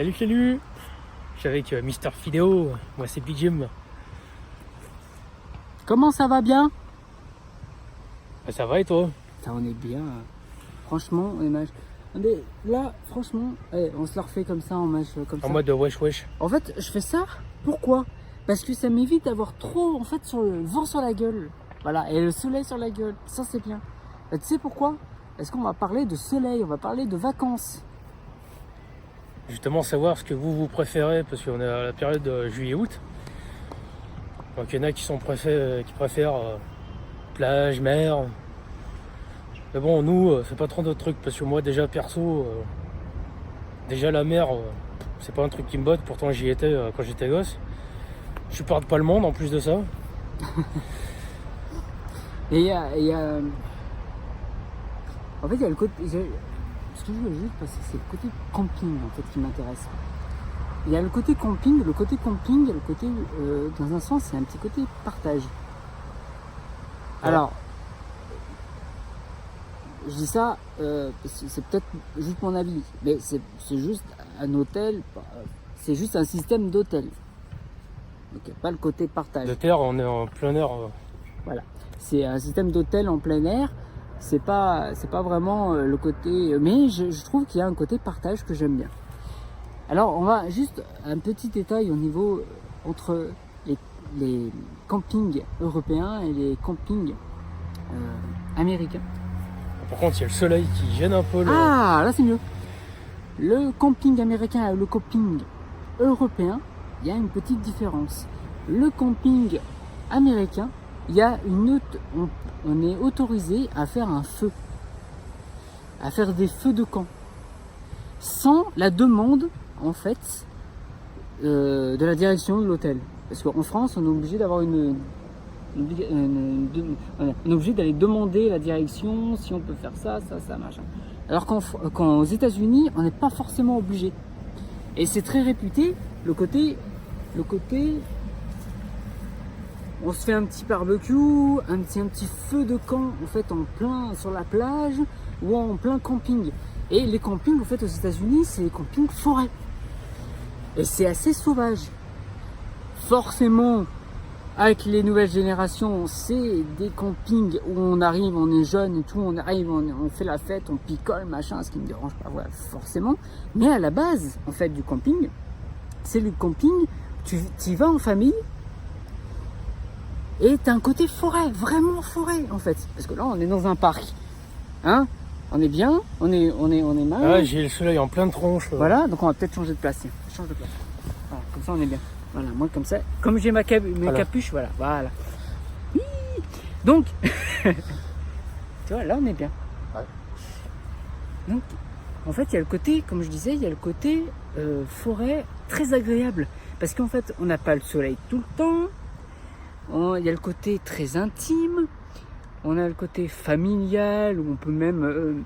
Salut. Je suis avec Mister Fideo. Moi c'est Big Jim. Comment ça va bien? Ça va et toi? Ça, on est bien. Franchement, on est mage. Mais là, franchement, on se la refait comme ça, en mage comme ça. En mode wesh. En fait, je fais ça, pourquoi? Parce que ça m'évite d'avoir trop, en fait, sur le vent sur la gueule. Voilà, et le soleil sur la gueule. Ça, c'est bien. Tu sais pourquoi? Parce qu'on va parler de soleil, on va parler de vacances. Justement savoir ce que vous préférez, parce qu'on est à la période de juillet-août. Donc il y en a qui préfèrent plage, mer. Mais bon, nous, c'est pas trop notre truc, parce que moi déjà perso, déjà la mer, c'est pas un truc qui me botte, pourtant j'y étais quand j'étais gosse. Je supporte pas le monde en plus de ça. Et il y a... En fait, il y a le côté... Ce que je veux juste passer, c'est le côté camping, en fait, qui m'intéresse. Il y a le côté camping, il y a le côté, dans un sens, c'est un petit côté partage. Alors, je dis ça, c'est peut-être juste mon avis, mais c'est juste un hôtel, c'est juste un système d'hôtel. Donc, pas le côté partage. De terre, on est en plein air. Voilà, c'est un système d'hôtel en plein air. C'est pas vraiment le côté, mais je trouve qu'il y a un côté partage que j'aime bien. Alors, on va juste un petit détail au niveau entre les campings européens et les campings américains. Par contre, il y a le soleil qui gêne un peu. Ah, là c'est mieux. Le camping américain et le camping européen, il y a une petite différence. Le camping américain, il y a on est autorisé à faire un feu, à faire des feux de camp, sans la demande en fait de la direction de l'hôtel. Parce qu'en France, on est obligé d'avoir on est obligé d'aller demander la direction si on peut faire ça, machin. Alors qu'aux États-Unis, on n'est pas forcément obligé. Et c'est très réputé le côté, on se fait un petit barbecue, un petit feu de camp en fait en plein sur la plage ou en plein camping. Et les campings en fait aux États-Unis, c'est les campings forêt. Et c'est assez sauvage. Forcément, avec les nouvelles générations, c'est des campings où on arrive, on est jeune et tout, on arrive, on fait la fête, on picole, machin, ce qui me dérange pas, voilà, forcément. Mais à la base, en fait, du camping, c'est le camping, tu y vas en famille et t'as un côté forêt, vraiment forêt, en fait. Parce que là, on est dans un parc, hein, on est bien, on est mal. Ah, j'ai le soleil en pleine tronche. Voilà, donc on va peut-être changer de place. Tiens. Change de place. Voilà, comme ça on est bien. Voilà, moi comme ça, comme j'ai mes capuches, voilà. Oui. Donc, tu vois, là on est bien. Ouais. Donc, en fait, il y a le côté, comme je disais, il y a le côté forêt très agréable. Parce qu'en fait, on n'a pas le soleil tout le temps. Il y a le côté très intime. On a le côté familial où on peut même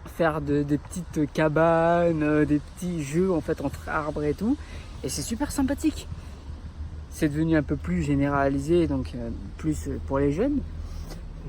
faire des petites cabanes, des petits jeux en fait entre arbres et tout. Et c'est super sympathique. C'est devenu un peu plus généralisé, donc plus pour les jeunes.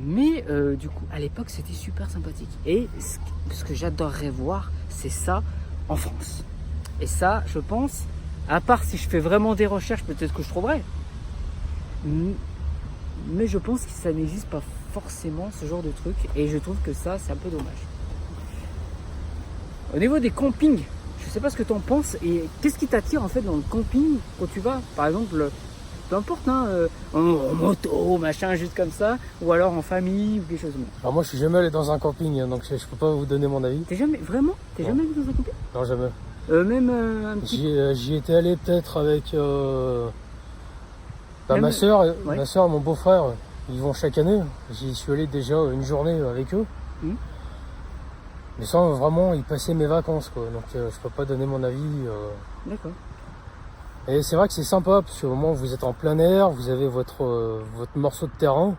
Mais du coup, à l'époque, c'était super sympathique. Et ce que j'adorerais voir, c'est ça en France. Et ça, je pense, à part si je fais vraiment des recherches, peut-être que je trouverai. Mais je pense que ça n'existe pas forcément ce genre de truc. Et je trouve que ça, c'est un peu dommage. Au niveau des campings, je sais pas ce que tu en penses et qu'est-ce qui t'attire en fait dans le camping quand tu vas, par exemple, peu importe, hein, en moto, machin, juste comme ça, ou alors en famille ou quelque chose. Alors moi je suis jamais allé dans un camping, donc je peux pas vous donner mon avis. T'es jamais allé dans un camping? Non, jamais. Même un petit... J'y étais allé peut-être avec ma soeur ouais. et mon beau-frère. Ils vont chaque année. J'y suis allé déjà une journée avec eux. Mais sans vraiment y passer mes vacances, quoi. Donc je peux pas donner mon avis. D'accord. Et c'est vrai que c'est sympa, parce qu'au moment où vous êtes en plein air, vous avez votre morceau de terrain.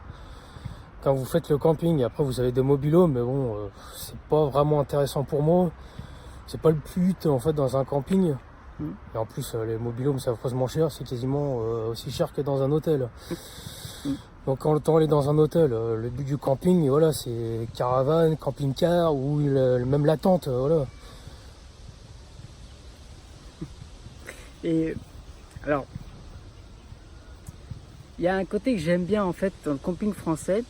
Quand vous faites le camping, après vous avez des mobilos, mais bon, c'est pas vraiment intéressant pour moi. C'est pas le but en fait dans un camping. Et en plus les mobilos, ça affreusement cher, c'est quasiment aussi cher que dans un hôtel. Donc quand on est dans un hôtel, le but du camping, voilà, c'est caravane, camping-car ou même la tente, voilà. Et alors, il y a un côté que j'aime bien en fait dans le camping français.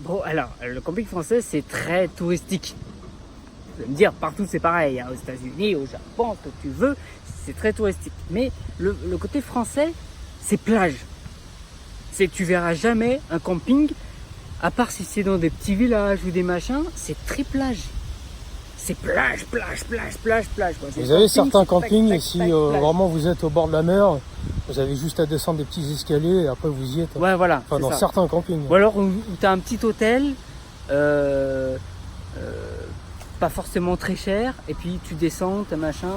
Bon, alors, le camping français, c'est très touristique. Vous allez me dire, partout c'est pareil, hein, aux États-Unis, au Japon, ce que tu veux, c'est très touristique. Mais le côté français, c'est plage. Tu verras jamais un camping, à part si c'est dans des petits villages ou des machins, c'est très plage. C'est plage, plage, plage, plage, plage. Quoi. Vous avez certains campings, si vraiment vous êtes au bord de la mer, vous avez juste à descendre des petits escaliers et après vous y êtes. Ouais, voilà. Enfin, dans certains campings. Ou alors où tu as un petit hôtel, pas forcément très cher, et puis tu descends, t'as machin,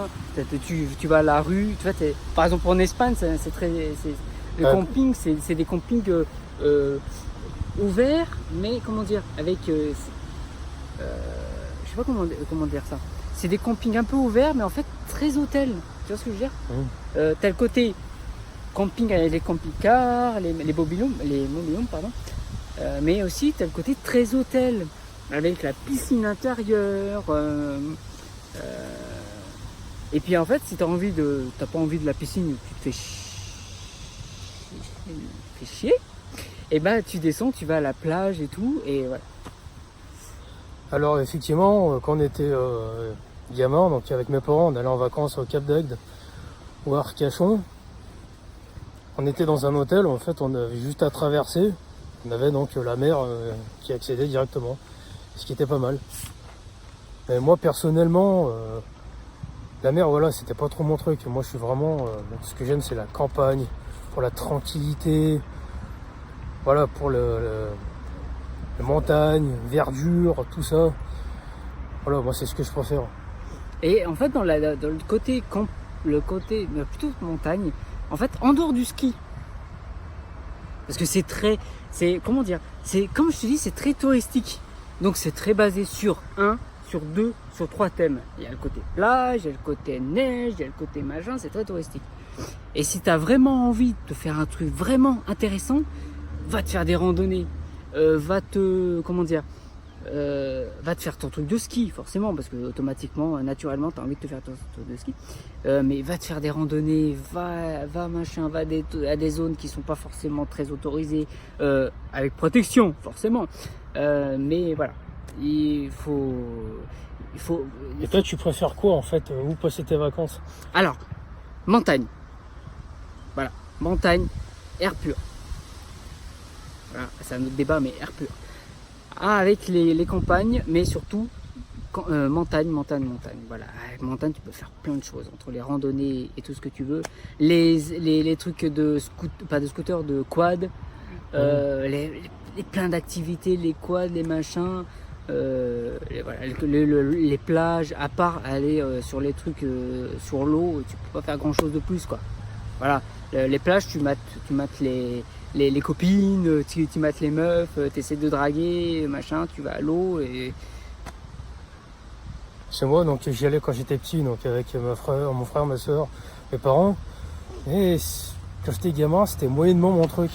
tu vas à la rue. Tu vois, par exemple en Espagne, c'est très. Le camping, c'est des campings ouverts, mais comment dire, avec. Je sais pas comment dire ça. C'est des campings un peu ouverts, mais en fait très hôtels. Tu vois ce que je veux dire? T'as le côté camping avec les camping-cars, les mobil-homes, pardon. Mais aussi t'as le côté très hôtel, avec la piscine intérieure. Et puis en fait, si t'as pas envie de la piscine, tu te fais chier. Et ben tu descends, tu vas à la plage et tout, et voilà. Alors effectivement, quand on était gamin, donc avec mes parents, on allait en vacances au Cap d'Agde ou à Arcachon. On était dans un hôtel où en fait on avait juste à traverser. On avait donc la mer qui accédait directement, ce qui était pas mal. Mais moi personnellement, la mer, voilà, c'était pas trop mon truc. Moi je suis vraiment, ce que j'aime c'est la campagne, pour la tranquillité, voilà, pour les montagnes, verdure, tout ça. Voilà, moi c'est ce que je préfère. Et en fait dans le côté plutôt montagne, en fait en dehors du ski, parce que comment dire, c'est comme je te dis, c'est très touristique. Donc c'est très basé sur 2, sur 3 thèmes. Il y a le côté plage, il y a le côté neige, il y a le côté machin, c'est très touristique. Et si tu as vraiment envie de faire un truc vraiment intéressant, va te faire des randonnées. Va te faire ton truc de ski, forcément, parce que automatiquement, naturellement, tu as envie de te faire ton truc de ski. Mais va te faire des randonnées, va à des zones qui sont pas forcément très autorisées, avec protection, forcément. Mais voilà, il faut. Et toi, tu préfères quoi en fait, où passer tes vacances? Alors, montagne. Voilà, montagne, air pur. Voilà, c'est un autre débat, mais air pur. Avec les campagnes, mais surtout montagne. Voilà, avec montagne, tu peux faire plein de choses entre les randonnées et tout ce que tu veux. Les trucs pas de scooter, de quad, les plein d'activités, les quads, les machins. Voilà, les plages, à part aller sur les trucs sur l'eau, tu peux pas faire grand chose de plus, quoi. Voilà, les plages, tu mates les copines, tu mates les meufs, tu essaies de draguer, machin, tu vas à l'eau et. Chez moi, donc j'y allais quand j'étais petit, donc avec mon frère, ma soeur, mes parents. Et quand j'étais gamin, c'était moyennement mon truc.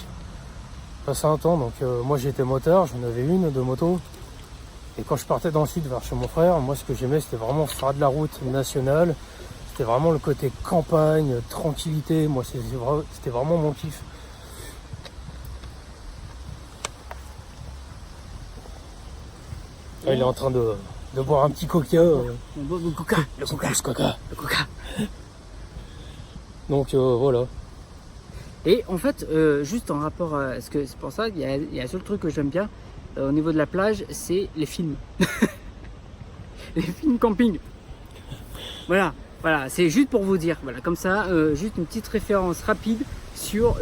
Passé un temps, donc moi j'étais motard, j'en avais une de moto. Et quand je partais dans le sud vers chez mon frère, moi ce que j'aimais c'était vraiment faire de la route nationale. C'était vraiment le côté campagne, tranquillité. Moi c'était vraiment mon kiff. Là, il est en train de boire un petit coca. Le coca. Donc voilà. Et en fait, juste en rapport à ce que c'est pour ça, il y a un seul truc que j'aime bien au niveau de la plage, c'est les films. Les films camping. Voilà, c'est juste pour vous dire. Voilà, comme ça, juste une petite référence rapide sur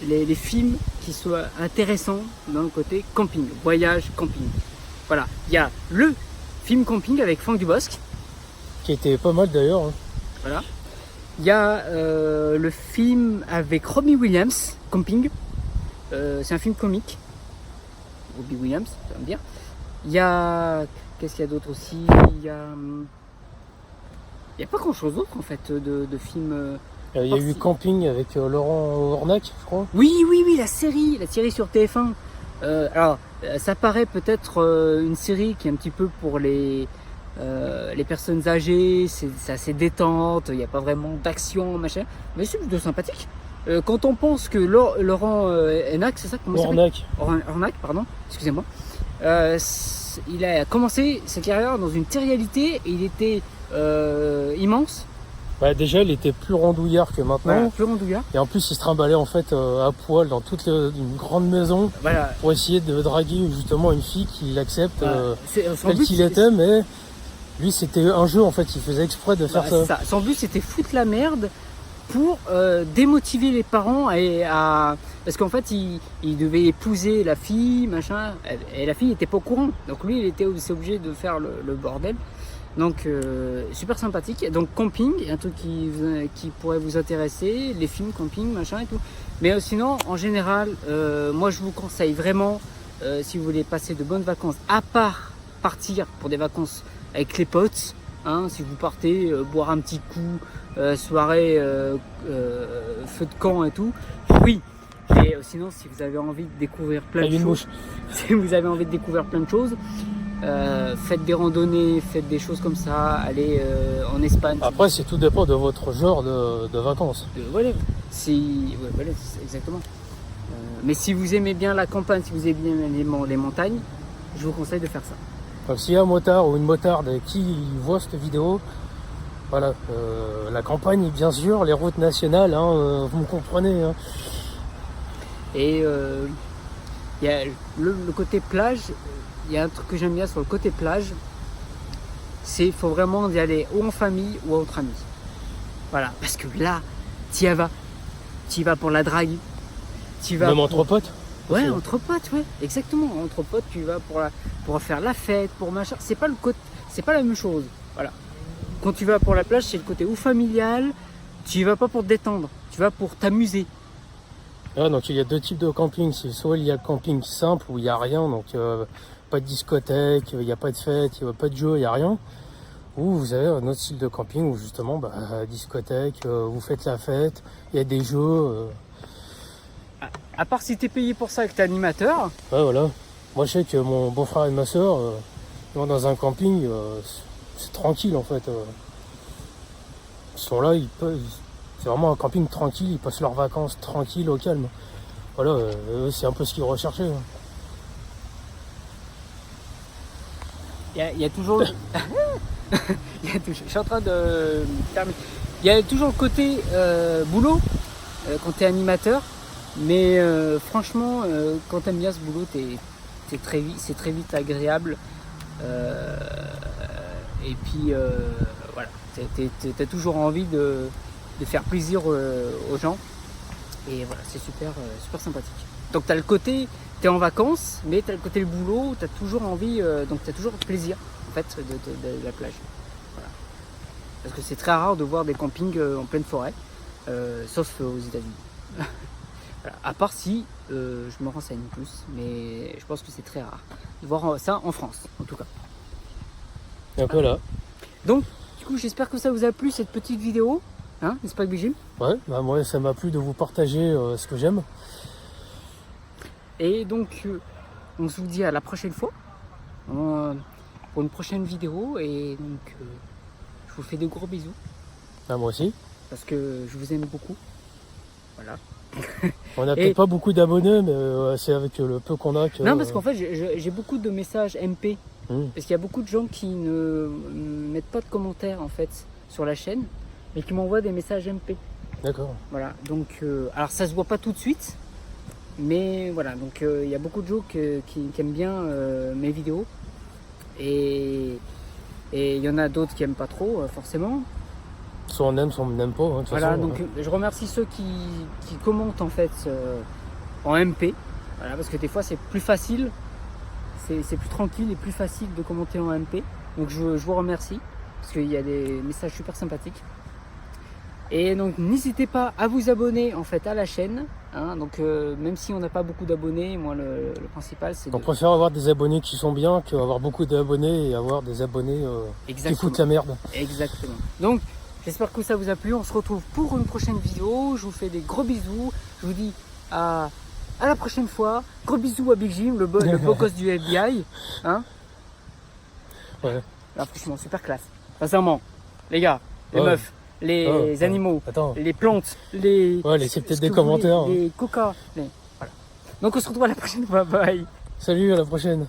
les films qui soient intéressants dans le côté camping, voyage camping. Voilà, il y a le film camping avec Franck Dubosc. Qui était pas mal d'ailleurs. Hein. Voilà. Il y a le film avec Robbie Williams, Camping. C'est un film comique. Robbie Williams, tu vas me dire. Il y a... Qu'est-ce qu'il y a d'autre aussi? Il y a pas grand-chose d'autre en fait de films... Il y a eu Camping avec Laurent Ornac, je crois. Oui, la série sur TF1. Alors, ça paraît peut-être une série qui est un petit peu pour les les personnes âgées, c'est assez détente, il n'y a pas vraiment d'action, machin. Mais c'est plutôt sympathique. Quand on pense que Laurent Enac, c'est ça comment il s'appelle ? Ornac, pardon, excusez-moi. Il a commencé sa carrière dans une térialité et il était immense. Bah, déjà, il était plus rondouillard que maintenant. Voilà, plus rondouillard. Et en plus, il se trimballait en fait à poil dans une grande maison Voilà. pour essayer de draguer justement une fille qui l'accepte Son tel but, qu'il était. Mais lui, c'était un jeu en fait. Il faisait exprès de faire c'est ça. Son but, c'était foutre la merde pour démotiver les parents parce qu'en fait il devait épouser la fille machin et la fille était pas au courant, donc lui il était aussi obligé de faire le bordel. Donc super sympathique. Donc camping, un truc qui pourrait vous intéresser, les films camping machin et tout. Mais sinon en général moi je vous conseille vraiment si vous voulez passer de bonnes vacances, à part partir pour des vacances avec les potes, hein, si vous partez boire un petit coup, soirée feu de camp et tout, oui. Et sinon si vous avez envie de découvrir plein de choses, si vous avez envie de découvrir plein de choses, faites des randonnées, faites des choses comme ça, allez en Espagne. Après c'est tout dépend de votre genre de vacances. Voilà, voilà, exactement. Mais si vous aimez bien la campagne, si vous aimez bien les montagnes, je vous conseille de faire ça. Donc s'il y a un motard ou une motarde qui voit cette vidéo, voilà, la campagne bien sûr, les routes nationales, hein, vous me comprenez. Hein. Et il y a le côté plage, il y a un truc que j'aime bien sur le côté plage, c'est qu'il faut vraiment y aller ou en famille ou entre amis. Voilà, parce que là, tu y vas pour la drague. Même entre potes. Ouais, entre potes, ouais, exactement. Entre potes, tu vas pour faire la fête, pour machin. C'est pas la même chose. Voilà. Quand tu vas pour la plage, c'est le côté ou familial. Tu y vas pas pour te détendre, tu vas pour t'amuser. Ah, donc il y a deux types de camping. Soit il y a le camping simple où il n'y a rien, donc pas de discothèque, il n'y a pas de fête, il n'y a pas de jeu, il n'y a rien. Ou vous avez un autre style de camping où justement, discothèque, vous faites la fête, il y a des jeux. À part si t'es payé pour ça et que t'es animateur. Ouais, voilà. Moi je sais que mon beau-frère et ma soeur ils vont dans un camping, c'est tranquille en fait. Ils sont là, c'est vraiment un camping tranquille, ils passent leurs vacances tranquilles, au calme. Voilà, c'est un peu ce qu'ils recherchaient. Hein. Il y a toujours... je suis en train de terminer. Il y a toujours le côté boulot quand tu es animateur, mais franchement, quand tu aimes bien ce boulot, c'est très vite agréable. Et puis voilà, tu as toujours envie de faire plaisir aux gens. Et voilà, c'est super sympathique. Donc tu as le côté, tu es en vacances, mais tu as le côté le boulot, tu as toujours envie, donc tu as toujours plaisir en fait de la plage. Voilà. Parce que c'est très rare de voir des campings en pleine forêt, sauf aux États-Unis. Voilà. À part si je me renseigne plus, mais je pense que c'est très rare de voir ça en France en tout cas. Donc voilà. Donc du coup j'espère que ça vous a plu cette petite vidéo, hein, n'est-ce pas Big Jim ? Ouais, moi ça m'a plu de vous partager ce que j'aime. Et donc on se dit à la prochaine fois pour une prochaine vidéo, et donc je vous fais de gros bisous. Ah, moi aussi. Parce que je vous aime beaucoup. Voilà. On n'a peut-être pas beaucoup d'abonnés, mais c'est avec le peu qu'on a que... Non, parce qu'en fait j'ai beaucoup de messages MP. Parce qu'il y a beaucoup de gens qui ne mettent pas de commentaires en fait sur la chaîne, mais qui m'envoient des messages MP. D'accord. Voilà, donc alors ça se voit pas tout de suite, mais voilà, donc il y a beaucoup de gens qui aiment bien mes vidéos, et il y en a d'autres qui aiment pas trop forcément. Soit on aime, soit on n'aime pas. Hein, voilà, façon, donc je remercie ceux qui commentent en fait en MP, voilà, parce que des fois c'est plus facile. C'est plus tranquille et plus facile de commenter en MP. Donc je vous remercie, parce qu'il y a des messages super sympathiques. Et donc n'hésitez pas à vous abonner en fait à la chaîne. Hein, donc même si on n'a pas beaucoup d'abonnés, moi le principal c'est... On préfère avoir des abonnés qui sont bien qu'avoir beaucoup d'abonnés et avoir des abonnés qui foutent la merde. Exactement. Donc j'espère que ça vous a plu. On se retrouve pour une prochaine vidéo. Je vous fais des gros bisous. Je vous dis à la prochaine fois. Gros bisous à Big Jim, le beau gosse du FBI. Hein, ouais. Là, franchement, super classe. Sincèrement, les gars, les Ouais. meufs, les animaux, Attends. les plantes, les. Ouais, laissez peut-être ce des que vous voulez, commentaires. Les coca. Voilà. Donc on se retrouve à la prochaine fois. Bye. Salut, à la prochaine.